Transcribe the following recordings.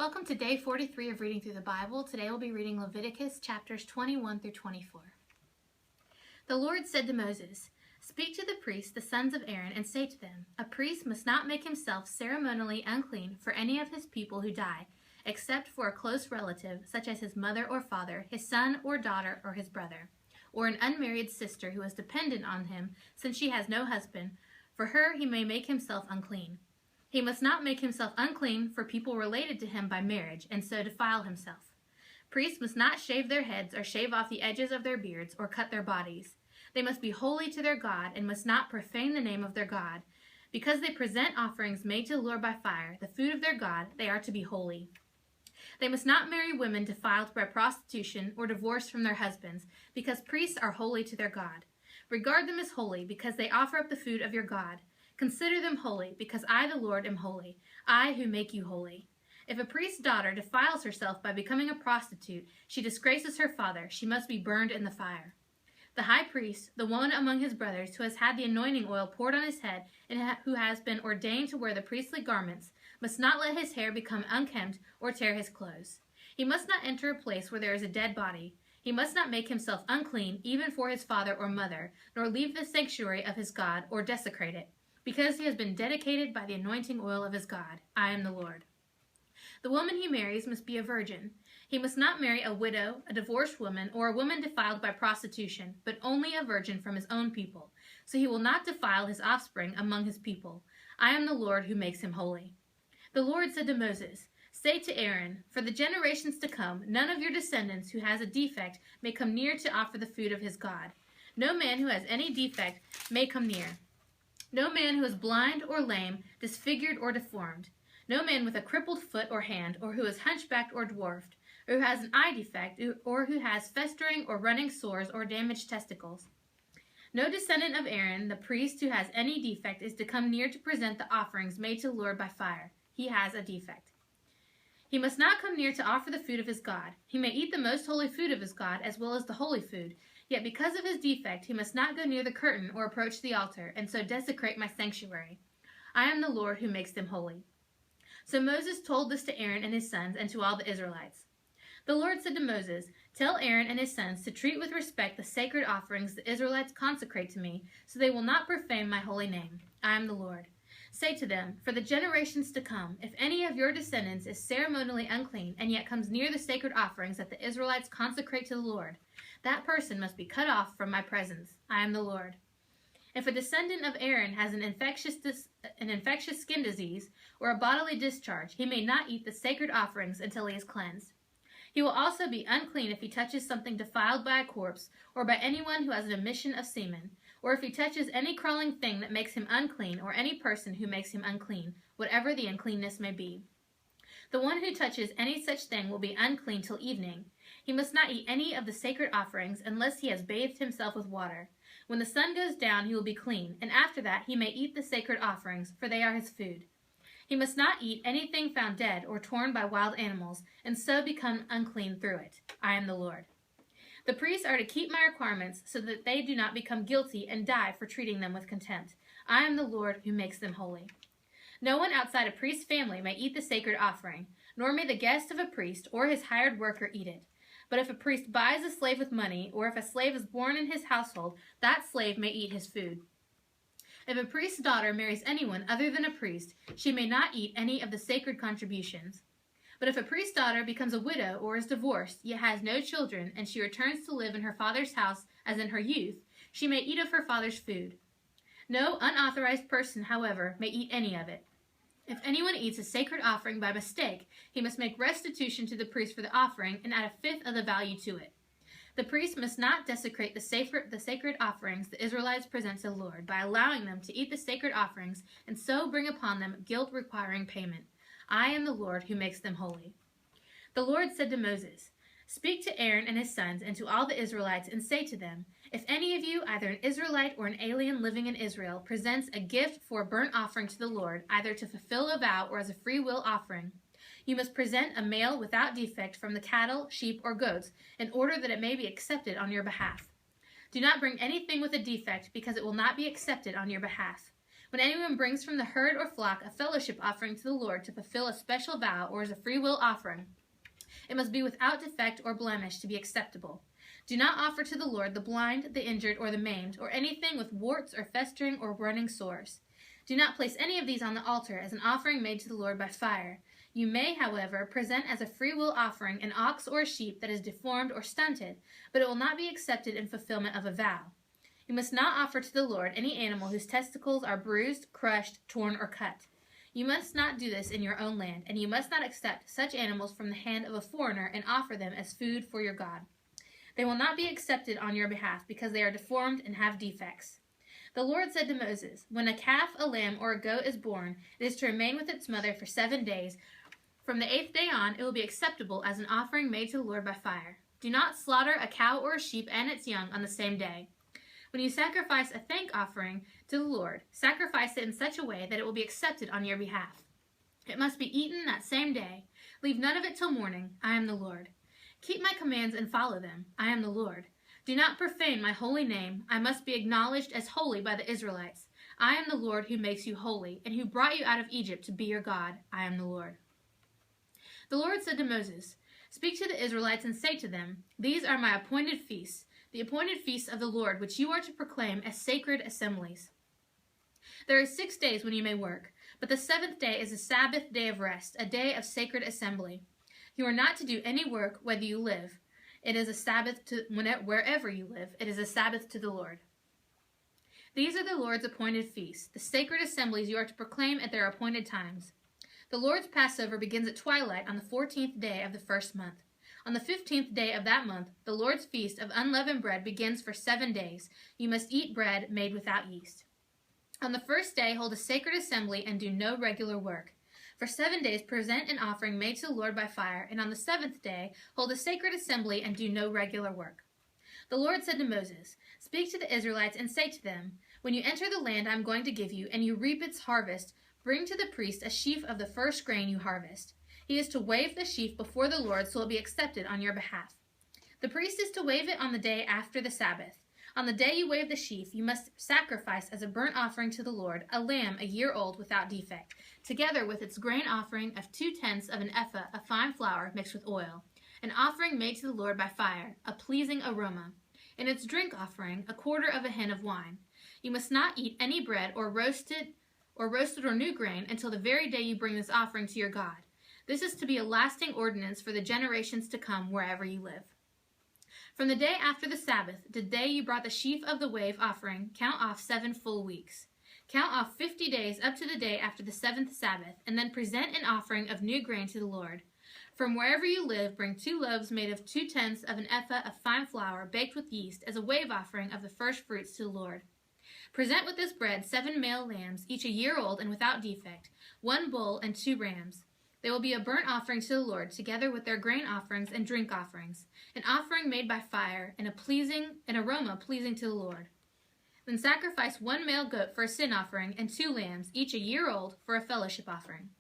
Welcome to day 43 of reading through the Bible. Today we'll be reading Leviticus chapters 21 through 24. The Lord said to Moses, "Speak to the priests, the sons of Aaron, and say to them, a priest must not make himself ceremonially unclean for any of his people who die, except for a close relative, such as his mother or father, his son or daughter, or his brother, or an unmarried sister who is dependent on him, since she has no husband. For her he may make himself unclean. He must not make himself unclean for people related to him by marriage, and so defile himself. Priests must not shave their heads or shave off the edges of their beards or cut their bodies. They must be holy to their God and must not profane the name of their God. Because they present offerings made to the Lord by fire, the food of their God, they are to be holy. They must not marry women defiled by prostitution or divorced from their husbands, because priests are holy to their God. Regard them as holy, because they offer up the food of your God. Consider them holy, because I, the Lord, am holy, I who make you holy. If a priest's daughter defiles herself by becoming a prostitute, she disgraces her father, she must be burned in the fire. The high priest, the one among his brothers who has had the anointing oil poured on his head and who has been ordained to wear the priestly garments, must not let his hair become unkempt or tear his clothes. He must not enter a place where there is a dead body. He must not make himself unclean even for his father or mother, nor leave the sanctuary of his God or desecrate it, because he has been dedicated by the anointing oil of his God. I am the Lord. The woman he marries must be a virgin. He must not marry a widow, a divorced woman, or a woman defiled by prostitution, but only a virgin from his own people, so he will not defile his offspring among his people. I am the Lord who makes him holy. The Lord said to Moses, "Say to Aaron, for the generations to come, none of your descendants who has a defect may come near to offer the food of his God. No man who has any defect may come near. No man who is blind or lame, disfigured or deformed. No man with a crippled foot or hand, or who is hunchbacked or dwarfed, or who has an eye defect, or who has festering or running sores or damaged testicles. No descendant of Aaron, the priest, who has any defect is to come near to present the offerings made to the Lord by fire. He has a defect. He must not come near to offer the food of his God. He may eat the most holy food of his God, as well as the holy food. Yet because of his defect, he must not go near the curtain or approach the altar, and so desecrate my sanctuary. I am the Lord who makes them holy." So Moses told this to Aaron and his sons and to all the Israelites. The Lord said to Moses, "Tell Aaron and his sons to treat with respect the sacred offerings the Israelites consecrate to me, so they will not profane my holy name. I am the Lord. Say to them, for the generations to come, if any of your descendants is ceremonially unclean and yet comes near the sacred offerings that the Israelites consecrate to the Lord, that person must be cut off from my presence. I am the Lord. If a descendant of Aaron has an infectious skin disease or a bodily discharge, he may not eat the sacred offerings until he is cleansed. He will also be unclean if he touches something defiled by a corpse or by anyone who has an emission of semen, or if he touches any crawling thing that makes him unclean, or any person who makes him unclean, whatever the uncleanness may be. The one who touches any such thing will be unclean till evening. He must not eat any of the sacred offerings unless he has bathed himself with water. When the sun goes down, he will be clean, and after that he may eat the sacred offerings, for they are his food. He must not eat anything found dead or torn by wild animals, and so become unclean through it. I am the Lord. The priests are to keep my requirements so that they do not become guilty and die for treating them with contempt. I am the Lord who makes them holy. No one outside a priest's family may eat the sacred offering, nor may the guest of a priest or his hired worker eat it. But if a priest buys a slave with money, or if a slave is born in his household, that slave may eat his food. If a priest's daughter marries anyone other than a priest, she may not eat any of the sacred contributions. But if a priest's daughter becomes a widow or is divorced, yet has no children, and she returns to live in her father's house as in her youth, she may eat of her father's food. No unauthorized person, however, may eat any of it. If anyone eats a sacred offering by mistake, he must make restitution to the priest for the offering and add a fifth of the value to it. The priest must not desecrate the sacred offerings the Israelites present to the Lord by allowing them to eat the sacred offerings and so bring upon them guilt requiring payment. I am the Lord who makes them holy. The Lord said to Moses, "Speak to Aaron and his sons and to all the Israelites and say to them, if any of you, either an Israelite or an alien living in Israel, presents a gift for a burnt offering to the Lord, either to fulfill a vow or as a free will offering, you must present a male without defect from the cattle, sheep, or goats, in order that it may be accepted on your behalf. Do not bring anything with a defect, because it will not be accepted on your behalf. When anyone brings from the herd or flock a fellowship offering to the Lord to fulfill a special vow or as a free will offering, it must be without defect or blemish to be acceptable. Do not offer to the Lord the blind, the injured, or the maimed, or anything with warts or festering or running sores. Do not place any of these on the altar as an offering made to the Lord by fire. You may, however, present as a free will offering an ox or a sheep that is deformed or stunted, but it will not be accepted in fulfillment of a vow. You must not offer to the Lord any animal whose testicles are bruised, crushed, torn, or cut. You must not do this in your own land, and you must not accept such animals from the hand of a foreigner and offer them as food for your God. They will not be accepted on your behalf because they are deformed and have defects. The Lord said to Moses, when a calf, a lamb, or a goat is born, it is to remain with its mother for 7 days. From the 8th day on, it will be acceptable as an offering made to the Lord by fire. Do not slaughter a cow or a sheep and its young on the same day. When you sacrifice a thank offering to the Lord, sacrifice it in such a way that it will be accepted on your behalf. It must be eaten that same day. Leave none of it till morning. I am the Lord. Keep my commands and follow them. I am the Lord. Do not profane my holy name. I must be acknowledged as holy by the Israelites. I am the Lord who makes you holy, and who brought you out of Egypt to be your God. I am the Lord. The Lord said to Moses, speak to the Israelites and say to them, these are my appointed feasts, the appointed feasts of the Lord, which you are to proclaim as sacred assemblies. There are 6 days when you may work, but the 7th day is a Sabbath day of rest, a day of sacred assembly. You are not to do any work, whether you live. It is a Sabbath to wherever you live. It is a Sabbath to the Lord. These are the Lord's appointed feasts, the sacred assemblies you are to proclaim at their appointed times. The Lord's Passover begins at twilight on the 14th day of the first month. On the 15th day of that month, the Lord's feast of unleavened bread begins for 7 days. You must eat bread made without yeast. On the first day, hold a sacred assembly and do no regular work. For 7 days, present an offering made to the Lord by fire, and on the 7th day, hold a sacred assembly and do no regular work. The Lord said to Moses, speak to the Israelites and say to them, when you enter the land I am going to give you, and you reap its harvest, bring to the priest a sheaf of the first grain you harvest. He is to wave the sheaf before the Lord so it will be accepted on your behalf. The priest is to wave it on the day after the Sabbath. On the day you wave the sheaf, you must sacrifice as a burnt offering to the Lord a lamb a year old without defect, together with its grain offering of 2/10 of an ephah of fine flour mixed with oil, an offering made to the Lord by fire, a pleasing aroma, and its drink offering, 1/4 of a hin of wine. You must not eat any bread or roasted or new grain until the very day you bring this offering to your God. This is to be a lasting ordinance for the generations to come wherever you live. From the day after the Sabbath, the day you brought the sheaf of the wave offering, count off 7 full weeks. Count off 50 days up to the day after the 7th Sabbath, and then present an offering of new grain to the Lord. From wherever you live, bring 2 loaves made of 2/10 of an ephah of fine flour baked with yeast as a wave offering of the first fruits to the Lord. Present with this bread 7 male lambs, each a year old and without defect, 1 bull and 2 rams. They will be a burnt offering to the Lord, together with their grain offerings and drink offerings, an offering made by fire, and an aroma pleasing to the Lord. Then sacrifice 1 male goat for a sin offering, and 2 lambs, each a year old, for a fellowship offering.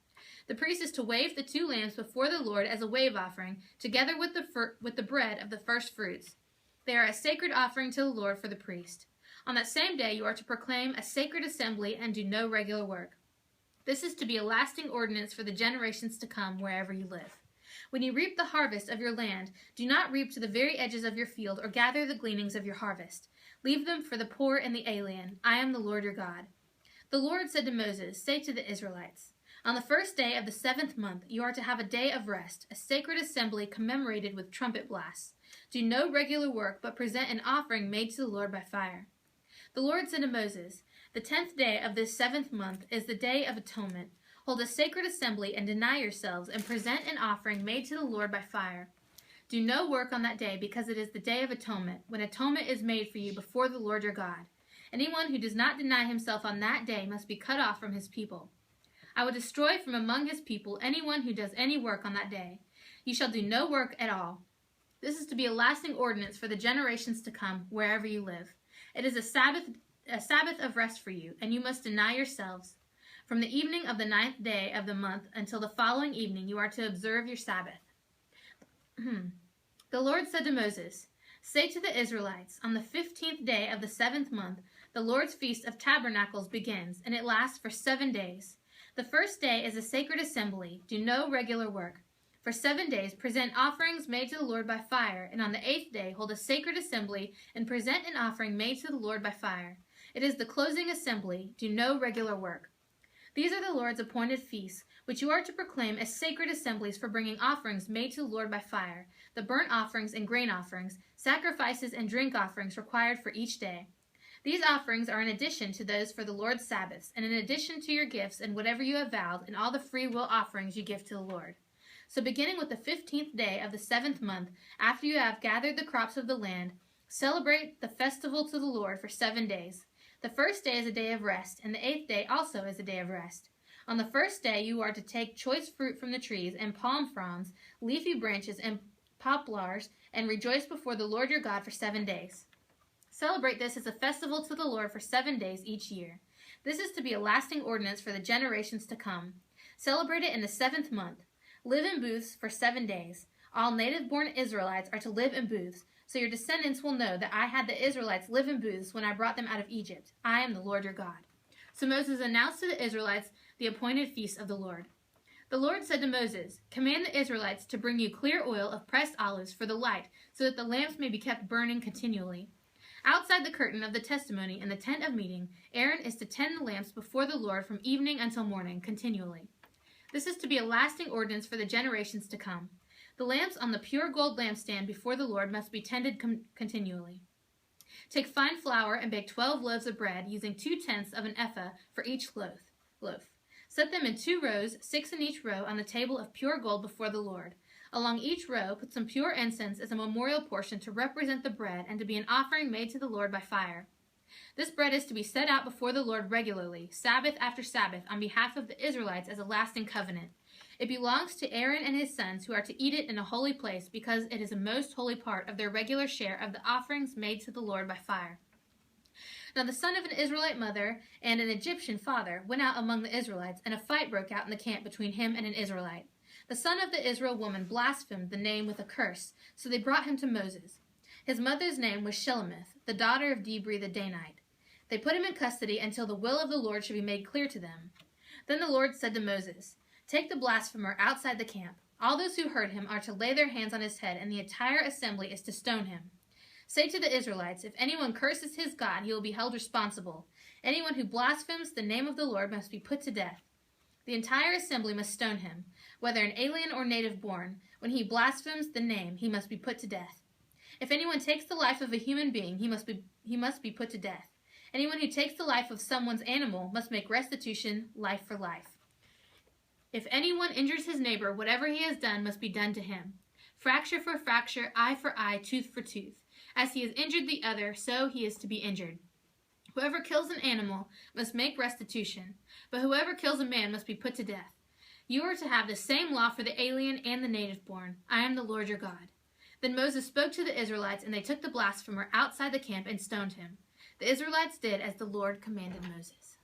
The priest is to wave the 2 lambs before the Lord as a wave offering, together with the bread of the first fruits. They are a sacred offering to the Lord for the priest. On that same day you are to proclaim a sacred assembly and do no regular work. This is to be a lasting ordinance for the generations to come wherever you live. When you reap the harvest of your land, do not reap to the very edges of your field or gather the gleanings of your harvest. Leave them for the poor and the alien. I am the Lord your God. The Lord said to Moses, say to the Israelites, on the first day of the 7th month you are to have a day of rest, a sacred assembly commemorated with trumpet blasts. Do no regular work, but present an offering made to the Lord by fire. The Lord said to Moses, the 10th day of this 7th month is the day of atonement. Hold a sacred assembly and deny yourselves and present an offering made to the Lord by fire. Do no work on that day because it is the day of atonement, when atonement is made for you before the Lord your God. Anyone who does not deny himself on that day must be cut off from his people. I will destroy from among his people anyone who does any work on that day. You shall do no work at all. This is to be a lasting ordinance for the generations to come wherever you live. It is a Sabbath of rest for you, and you must deny yourselves. From the evening of the 9th day of the month until the following evening you are to observe your Sabbath. The Lord said to Moses, say to the Israelites, on the 15th day of the 7th month, The Lord's Feast of Tabernacles begins, and it lasts for 7 days. The first day is a sacred assembly. Do no regular work. For 7 days, present offerings made to the Lord by fire, and on the 8th day, hold a sacred assembly and present an offering made to the Lord by fire. It is the closing assembly. Do no regular work. These are the Lord's appointed feasts, which you are to proclaim as sacred assemblies for bringing offerings made to the Lord by fire, the burnt offerings and grain offerings, sacrifices and drink offerings required for each day. These offerings are in addition to those for the Lord's Sabbaths, and in addition to your gifts and whatever you have vowed, and all the free will offerings you give to the Lord. So beginning with the 15th day of the 7th month, after you have gathered the crops of the land, celebrate the festival to the Lord for 7 days. The first day is a day of rest, and the 8th day also is a day of rest. On the first day you are to take choice fruit from the trees, and palm fronds, leafy branches, and poplars, and rejoice before the Lord your God for 7 days. Celebrate this as a festival to the Lord for 7 days each year. This is to be a lasting ordinance for the generations to come. Celebrate it in the 7th month. Live in booths for 7 days. All native-born Israelites are to live in booths, so your descendants will know that I had the Israelites live in booths when I brought them out of Egypt. I am the Lord your God. So Moses announced to the Israelites the appointed feasts of the Lord. The Lord said to Moses, "Command the Israelites to bring you clear oil of pressed olives for the light, so that the lamps may be kept burning continually. Outside the curtain of the testimony in the tent of meeting, Aaron is to tend the lamps before the Lord from evening until morning continually. This is to be a lasting ordinance for the generations to come. The lamps on the pure gold lampstand before the Lord must be tended continually. Take fine flour and bake 12 loaves of bread, using 2/10 of an ephah for each loaf. Set them in 2 rows, 6 in each row, on the table of pure gold before the Lord. Along each row, put some pure incense as a memorial portion to represent the bread and to be an offering made to the Lord by fire. This bread is to be set out before the Lord regularly, Sabbath after Sabbath, on behalf of the Israelites as a lasting covenant. It belongs to Aaron and his sons, who are to eat it in a holy place, because it is a most holy part of their regular share of the offerings made to the Lord by fire." Now the son of an Israelite mother and an Egyptian father went out among the Israelites, and a fight broke out in the camp between him and an Israelite. The son of the Israel woman blasphemed the name with a curse, so they brought him to Moses. His mother's name was Shelemith, the daughter of Dibri the Danite. They put him in custody until the will of the Lord should be made clear to them. Then the Lord said to Moses, "Take the blasphemer outside the camp. All those who heard him are to lay their hands on his head, and the entire assembly is to stone him. Say to the Israelites, if anyone curses his God, he will be held responsible. Anyone who blasphemes the name of the Lord must be put to death. The entire assembly must stone him, whether an alien or native born. When he blasphemes the name, he must be put to death. If anyone takes the life of a human being, he must be put to death. Anyone who takes the life of someone's animal must make restitution, life for life. If anyone injures his neighbor, whatever he has done must be done to him. Fracture for fracture, eye for eye, tooth for tooth. As he has injured the other, so he is to be injured. Whoever kills an animal must make restitution, but whoever kills a man must be put to death. You are to have the same law for the alien and the native born. I am the Lord your God." Then Moses spoke to the Israelites, and they took the blasphemer outside the camp and stoned him. The Israelites did as the Lord commanded Moses.